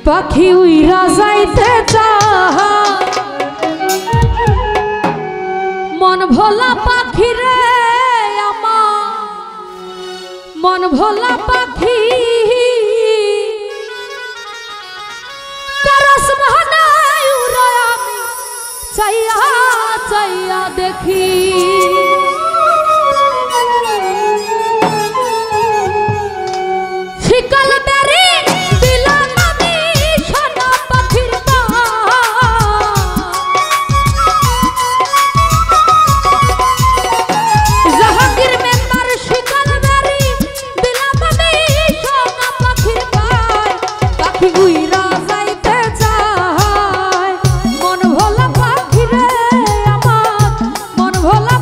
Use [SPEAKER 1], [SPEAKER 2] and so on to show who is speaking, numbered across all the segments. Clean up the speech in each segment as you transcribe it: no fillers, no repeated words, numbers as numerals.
[SPEAKER 1] পাখি উইরা যাইতে চায় মন ভোলা পাখি রে আমার মন ভোলা পাখি করস মহানায় উড়ায় আমি চাইয়া চাইয়া দেখি শিকল বেরি দিলাম আমি সোনা পাখির জাহাঙ্গীর মেম্বার শিকল বেরি দিলাম আমি সোনা পাখির পাখি উইরা যাইতে চায় মন ভোলা পাখি রে আমার মন ভোলা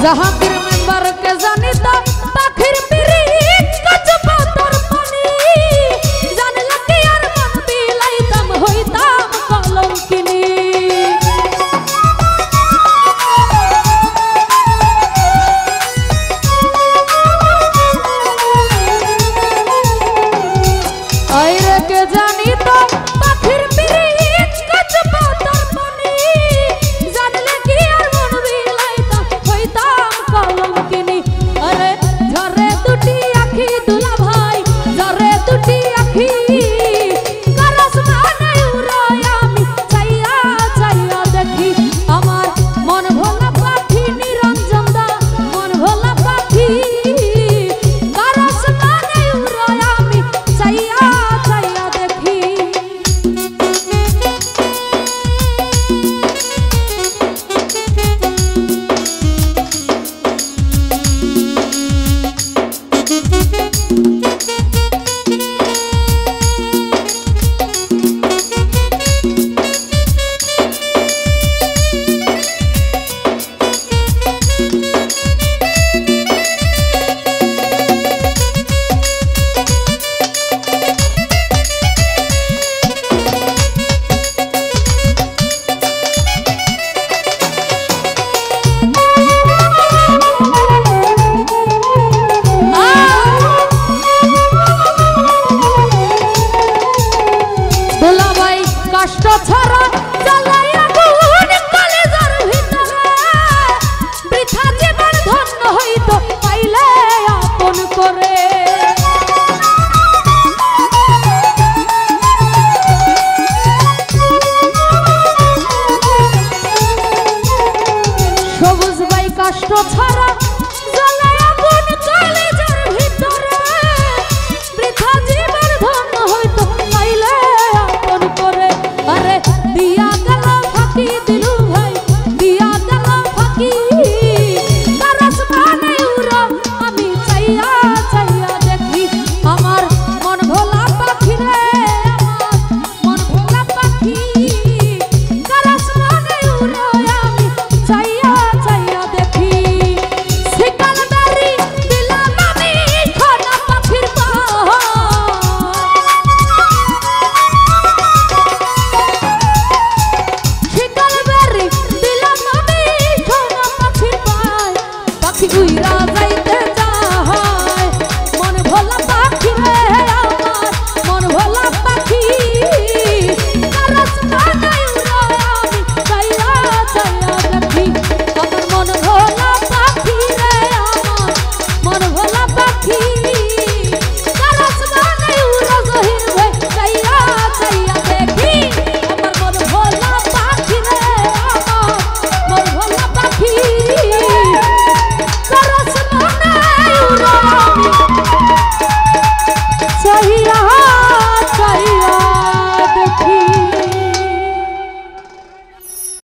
[SPEAKER 1] जहांगीर मेंबर के जानी तो पाखिर पिरी कच पातर पानी जान लगे यार मन बिलाई दम होइताम कलंकिनी आइरे के जानी तो पाखिर पिरी कच पातर पानी जान लगे यार मन बिलाई दम होइताम कलंकिनी। अरे झरे दुटी आखी दुला भाई झरे दुटी आखी करस माने उरायामी चाइया चाइया देखी আমার মন ভোলা পাখি নিরঞ্জন দা মন ভোলা পাখি করস মানে উরায়ামি চাইয়া চাইয়া দেখি। কষ্ট ছড়া জ্বালায় আগুন কলেজার ভিতরে বৃথা জীবন ধন্য হইতো পাইলে আপন করে সবুজ ভাই কষ্ট ছড়া